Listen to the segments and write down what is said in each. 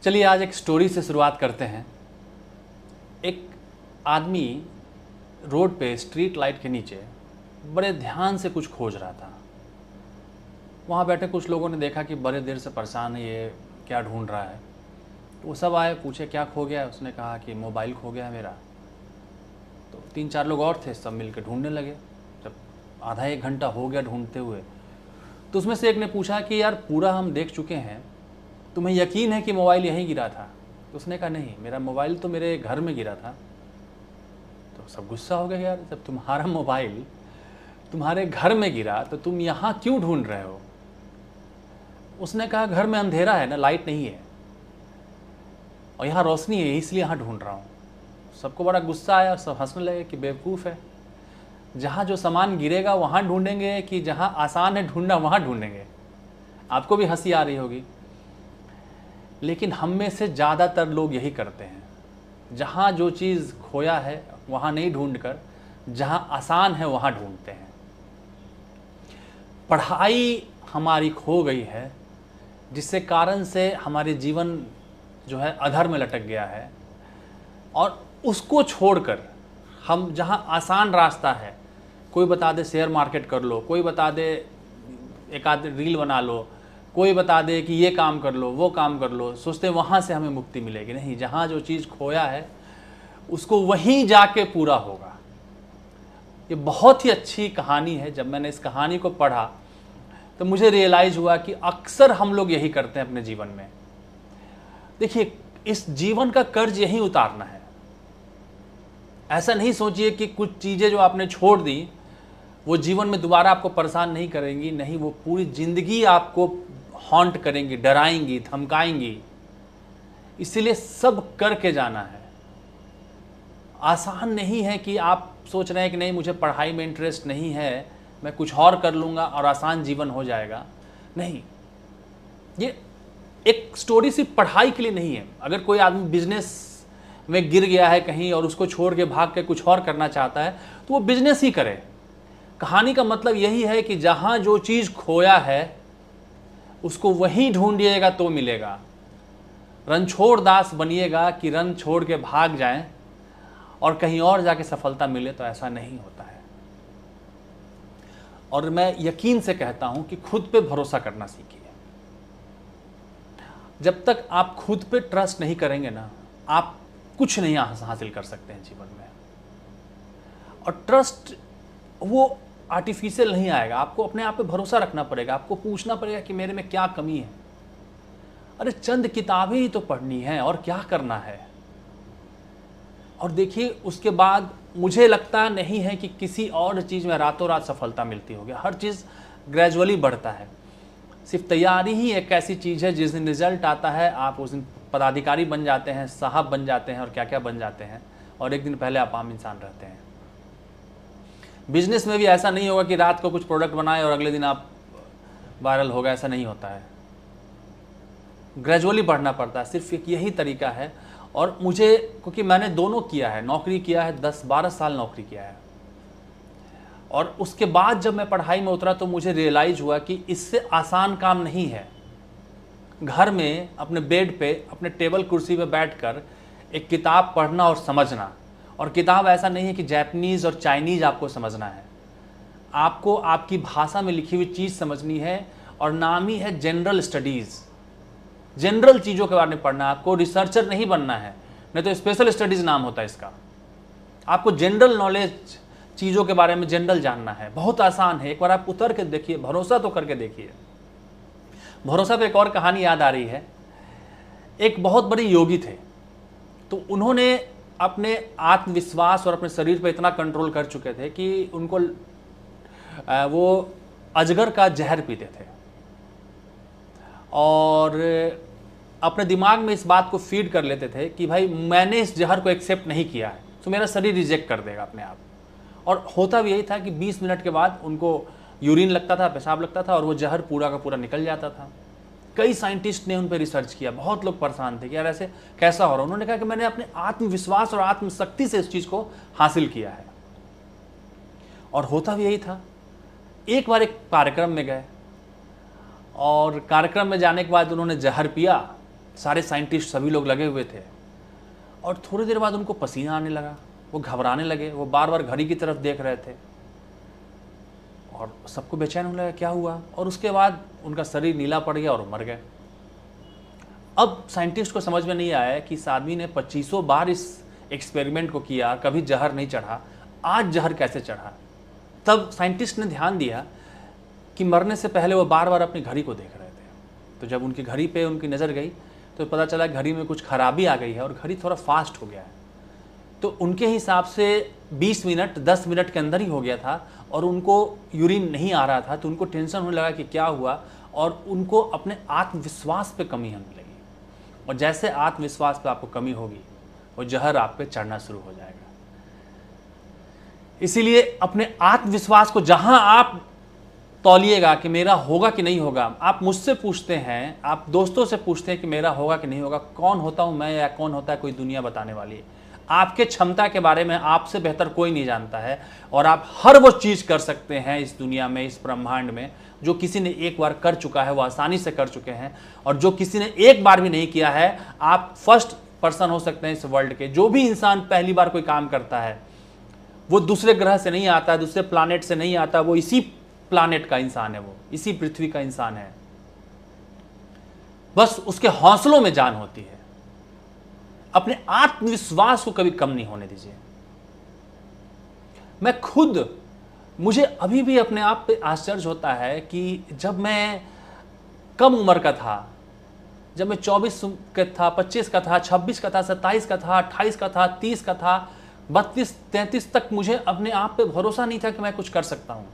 चलिए आज एक स्टोरी से शुरुआत करते हैं। एक आदमी रोड पे स्ट्रीट लाइट के नीचे बड़े ध्यान से कुछ खोज रहा था। वहाँ बैठे कुछ लोगों ने देखा कि बड़े देर से परेशान है, ये क्या ढूंढ रहा है। तो वो सब आए, पूछे क्या खो गया है। उसने कहा कि मोबाइल खो गया है मेरा। तो 3-4 लोग और थे, सब मिलकर ढूंढने लगे। जब आधा एक घंटा हो गया ढूंढते हुए, तो उसमें से एक ने पूछा कि यार पूरा हम देख चुके हैं, तुम्हें यकीन है कि मोबाइल यहीं गिरा था? तो उसने कहा नहीं, मेरा मोबाइल तो मेरे घर में गिरा था। तो सब गुस्सा हो गए, यार जब तुम्हारा मोबाइल तुम्हारे घर में गिरा तो तुम यहाँ क्यों ढूंढ रहे हो? उसने कहा घर में अंधेरा है ना, लाइट नहीं है, और यहाँ रोशनी है, इसलिए यहाँ ढूंढ रहा हूँ। सबको बड़ा गुस्सा आया, सब हंसने लगे कि बेवकूफ़ है, जहाँ जो सामान गिरेगा वहाँ ढूंढेंगे कि जहाँ आसान है ढूंढना वहाँ ढूंढेंगे? आपको भी हंसी आ रही होगी, लेकिन हम में से ज़्यादातर लोग यही करते हैं। जहाँ जो चीज़ खोया है वहाँ नहीं ढूंढकर जहाँ आसान है वहाँ ढूंढते हैं। पढ़ाई हमारी खो गई है, जिससे कारण से हमारे जीवन जो है अधर में लटक गया है, और उसको छोड़कर हम जहाँ आसान रास्ता है, कोई बता दे शेयर मार्केट कर लो, कोई बता दे एक आध रील बना लो, कोई बता दे कि ये काम कर लो, वो काम कर लो, सोचते वहाँ से हमें मुक्ति मिलेगी। नहीं, जहाँ जो चीज़ खोया है उसको वहीं जाके पूरा होगा। ये बहुत ही अच्छी कहानी है। जब मैंने इस कहानी को पढ़ा तो मुझे रियलाइज़ हुआ कि अक्सर हम लोग यही करते हैं अपने जीवन में। देखिए, इस जीवन का कर्ज यहीं उतारना है। ऐसा नहीं सोचिए कि कुछ चीज़ें जो आपने छोड़ दी वो जीवन में दोबारा आपको परेशान नहीं करेंगी। नहीं, वो पूरी ज़िंदगी आपको हॉन्ट करेंगी, डराएंगी, धमकाएंगी। इसीलिए सब करके जाना है। आसान नहीं है कि आप सोच रहे हैं कि नहीं मुझे पढ़ाई में इंटरेस्ट नहीं है, मैं कुछ और कर लूँगा और आसान जीवन हो जाएगा। नहीं, ये एक स्टोरी सिर्फ पढ़ाई के लिए नहीं है। अगर कोई आदमी बिजनेस में गिर गया है कहीं और उसको छोड़ के भाग के कुछ और करना चाहता है तो वो बिजनेस ही करे। कहानी का मतलब यही है कि जहाँ जो चीज़ खोया है उसको वहीं ढूंढिएगा तो मिलेगा। रणछोड़ दास बनिएगा कि रन छोड़ के भाग जाएं और कहीं और जाके सफलता मिले, तो ऐसा नहीं होता है। और मैं यकीन से कहता हूं कि खुद पे भरोसा करना सीखिए। जब तक आप खुद पे ट्रस्ट नहीं करेंगे ना, आप कुछ नहीं हासिल कर सकते हैं जीवन में। और ट्रस्ट वो आर्टिफिशियल नहीं आएगा, आपको अपने आप पे भरोसा रखना पड़ेगा। आपको पूछना पड़ेगा कि मेरे में क्या कमी है। अरे चंद किताबें ही तो पढ़नी है, और क्या करना है। और देखिए, उसके बाद मुझे लगता नहीं है कि किसी और चीज़ में रातों रात सफलता मिलती होगी। हर चीज़ ग्रेजुअली बढ़ता है। सिर्फ तैयारी ही एक ऐसी चीज़ है, जिस दिन रिजल्ट आता है आप उस दिन पदाधिकारी बन जाते हैं, साहब बन जाते हैं, और क्या क्या बन जाते हैं, और एक दिन पहले आप आम इंसान रहते हैं। बिजनेस में भी ऐसा नहीं होगा कि रात को कुछ प्रोडक्ट बनाए और अगले दिन आप वायरल हो गए, ऐसा नहीं होता है। ग्रेजुअली बढ़ना पड़ता है, सिर्फ एक यही तरीका है। और मुझे, क्योंकि मैंने दोनों किया है, नौकरी किया है, 10-12 साल नौकरी किया है, और उसके बाद जब मैं पढ़ाई में उतरा तो मुझे रियलाइज़ हुआ कि इससे आसान काम नहीं है। घर में अपने बेड पे, अपने टेबल कुर्सी पे बैठकर एक किताब पढ़ना और समझना। और किताब ऐसा नहीं है कि जापानीज़ और चाइनीज़ आपको समझना है, आपको आपकी भाषा में लिखी हुई चीज़ समझनी है। और नाम ही है जनरल स्टडीज़। जनरल चीज़ों के बारे में पढ़ना है आपको, रिसर्चर नहीं बनना है, नहीं तो स्पेशल स्टडीज़ नाम होता है इसका। आपको जनरल नॉलेज, चीज़ों के बारे में जनरल जानना है। बहुत आसान है, एक बार आप उतर के देखिए, भरोसा तो करके देखिए। भरोसा पे एक और कहानी याद आ रही है। एक बहुत बड़े योगी थे, तो उन्होंने अपने आत्मविश्वास और अपने शरीर पे इतना कंट्रोल कर चुके थे कि उनको वो अजगर का जहर पीते थे, और अपने दिमाग में इस बात को फीड कर लेते थे कि भाई मैंने इस जहर को एक्सेप्ट नहीं किया है तो मेरा शरीर रिजेक्ट कर देगा अपने आप। और होता भी यही था कि 20 मिनट के बाद उनको यूरिन लगता था, पेशाब लगता था, और वो जहर पूरा का पूरा निकल जाता था। कई साइंटिस्ट ने उन पर रिसर्च किया, बहुत लोग परेशान थे कि यार ऐसे कैसा हो रहा है। उन्होंने कहा कि मैंने अपने आत्मविश्वास और आत्मशक्ति से इस चीज़ को हासिल किया है। और होता भी यही था। एक बार एक कार्यक्रम में गए, और कार्यक्रम में जाने के बाद उन्होंने जहर पिया, सारे साइंटिस्ट सभी लोग लगे हुए थे। और थोड़ी देर बाद उनको पसीना आने लगा, वो घबराने लगे, वो बार बार घड़ी की तरफ देख रहे थे और सबको बेचैन होने लगा क्या हुआ। और उसके बाद उनका शरीर नीला पड़ गया और वो मर गए। अब साइंटिस्ट को समझ में नहीं आया कि इस आदमी ने 2500 बार इस एक्सपेरिमेंट को किया, कभी जहर नहीं चढ़ा, आज जहर कैसे चढ़ा। तब साइंटिस्ट ने ध्यान दिया कि मरने से पहले वो बार बार अपनी घड़ी को देख रहे थे। तो जब उनकी घड़ी पे उनकी नज़र गई तो पता चला घड़ी में कुछ खराबी आ गई है और घड़ी थोड़ा फास्ट हो गया है। तो उनके हिसाब से 20 मिनट 10 मिनट के अंदर ही हो गया था और उनको यूरिन नहीं आ रहा था। तो उनको टेंशन होने लगा कि क्या हुआ और उनको अपने आत्मविश्वास पे कमी होने लगी। और जैसे आत्मविश्वास पे आपको कमी होगी वो जहर आप पे चढ़ना शुरू हो जाएगा। इसीलिए अपने आत्मविश्वास को जहां आप तौलिएगा कि मेरा होगा कि नहीं होगा, आप मुझसे पूछते हैं, आप दोस्तों से पूछते हैं कि मेरा होगा कि नहीं होगा, कौन होता हूं मैं या कौन होता है कोई दुनिया बताने वाली है। आपके क्षमता के बारे में आपसे बेहतर कोई नहीं जानता है और आप हर वो चीज़ कर सकते हैं इस दुनिया में, इस ब्रह्मांड में, जो किसी ने एक बार कर चुका है, वो आसानी से कर चुके हैं। और जो किसी ने एक बार भी नहीं किया है, आप फर्स्ट पर्सन हो सकते हैं इस वर्ल्ड के। जो भी इंसान पहली बार कोई काम करता है वो दूसरे ग्रह से नहीं आता है, दूसरे प्लानेट से नहीं आता, वो इसी प्लानेट का इंसान है, वो इसी पृथ्वी का इंसान है। बस उसके हौसलों में जान होती है। अपने आत्मविश्वास को कभी कम नहीं होने दीजिए। मैं खुद, मुझे अभी भी अपने आप पे आश्चर्य होता है कि जब मैं कम उम्र का था, जब मैं 24 का था, 25 का था, 26 का था, 27 का था, 28 का था, 30 का था, 32 33 तक मुझे अपने आप पे भरोसा नहीं था कि मैं कुछ कर सकता हूं।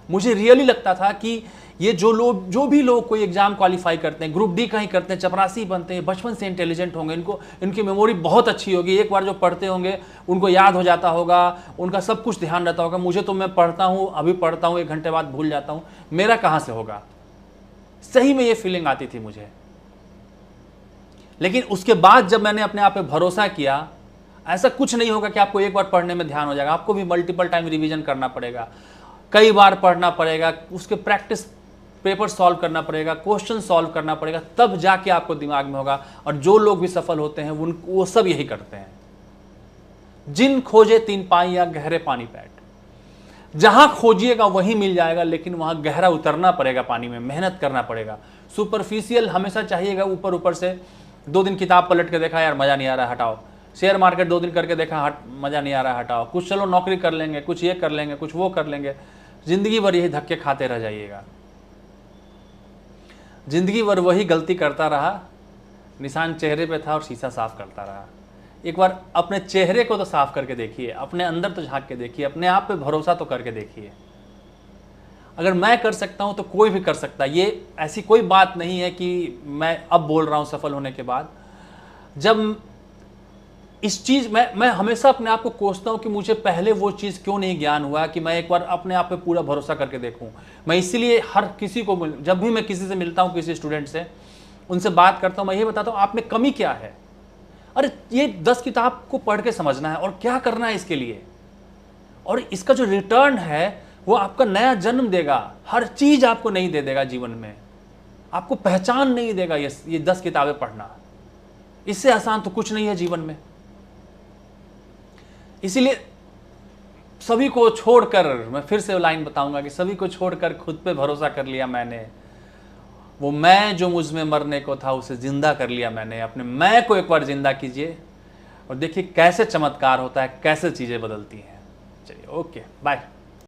मुझे रियली लगता था कि ये जो भी लोग कोई एग्जाम क्वालिफाई करते हैं, ग्रुप डी का ही करते हैं, चपरासी बनते हैं, बचपन से इंटेलिजेंट होंगे, इनकी मेमोरी बहुत अच्छी होगी, एक बार जो पढ़ते होंगे उनको याद हो जाता होगा, उनका सब कुछ ध्यान रहता होगा। मुझे तो मैं पढ़ता हूँ, अभी पढ़ता हूँ, 1 घंटे बाद भूल जाता हूँ, मेरा कहाँ से होगा। सही में ये फीलिंग आती थी मुझे। लेकिन उसके बाद जब मैंने अपने आप पे भरोसा किया, ऐसा कुछ नहीं होगा कि आपको एक बार पढ़ने में ध्यान हो जाएगा, आपको भी मल्टीपल टाइम रिवीजन करना पड़ेगा, कई बार पढ़ना पड़ेगा, उसके प्रैक्टिस पेपर सॉल्व करना पड़ेगा, क्वेश्चन सॉल्व करना पड़ेगा, तब जाके आपको दिमाग में होगा। और जो लोग भी सफल होते हैं वो सब यही करते हैं। जिन खोजे 3 पाई या गहरे पानी पैठ, जहां खोजिएगा वहीं मिल जाएगा, लेकिन वहां गहरा उतरना पड़ेगा, पानी में मेहनत करना पड़ेगा। सुपरफिशियल हमेशा चाहिएगा, ऊपर ऊपर से 2 दिन किताब पलट के देखा, यार मजा नहीं आ रहा, हटाओ। शेयर मार्केट 2 दिन करके देखा, मजा नहीं आ रहा, हटाओ। कुछ चलो नौकरी कर लेंगे, कुछ ये कर लेंगे, कुछ वो कर लेंगे, जिंदगी भर यही धक्के खाते रह जाइएगा। जिंदगी भर वही गलती करता रहा, निशान चेहरे पे था और शीशा साफ करता रहा। एक बार अपने चेहरे को तो साफ करके देखिए, अपने अंदर तो झांक के देखिए, अपने आप पे भरोसा तो करके देखिए। अगर मैं कर सकता हूं तो कोई भी कर सकता है। ये ऐसी कोई बात नहीं है कि मैं अब बोल रहा हूं सफल होने के बाद। जब इस चीज़ मैं हमेशा अपने आप को कोसता हूं कि मुझे पहले वो चीज़ क्यों नहीं ज्ञान हुआ कि मैं एक बार अपने आप पे पूरा भरोसा करके देखूं। मैं इसीलिए हर किसी को, जब भी मैं किसी से मिलता हूं, किसी स्टूडेंट से, उनसे बात करता हूं, मैं ये बताता हूं आप में कमी क्या है। अरे ये 10 किताब को पढ़ के समझना है और क्या करना है इसके लिए, और इसका जो रिटर्न है वो आपका नया जन्म देगा। हर चीज़ आपको नहीं दे देगा जीवन में, आपको पहचान नहीं देगा ये 10 किताबें पढ़ना। इससे आसान तो कुछ नहीं है जीवन में। इसीलिए सभी को छोड़कर, मैं फिर से लाइन बताऊंगा कि सभी को छोड़कर खुद पे भरोसा कर लिया मैंने। वो मैं जो मुझ में मरने को था उसे जिंदा कर लिया मैंने। अपने मैं को एक बार जिंदा कीजिए और देखिए कैसे चमत्कार होता है, कैसे चीजें बदलती हैं। चलिए, ओके, बाय।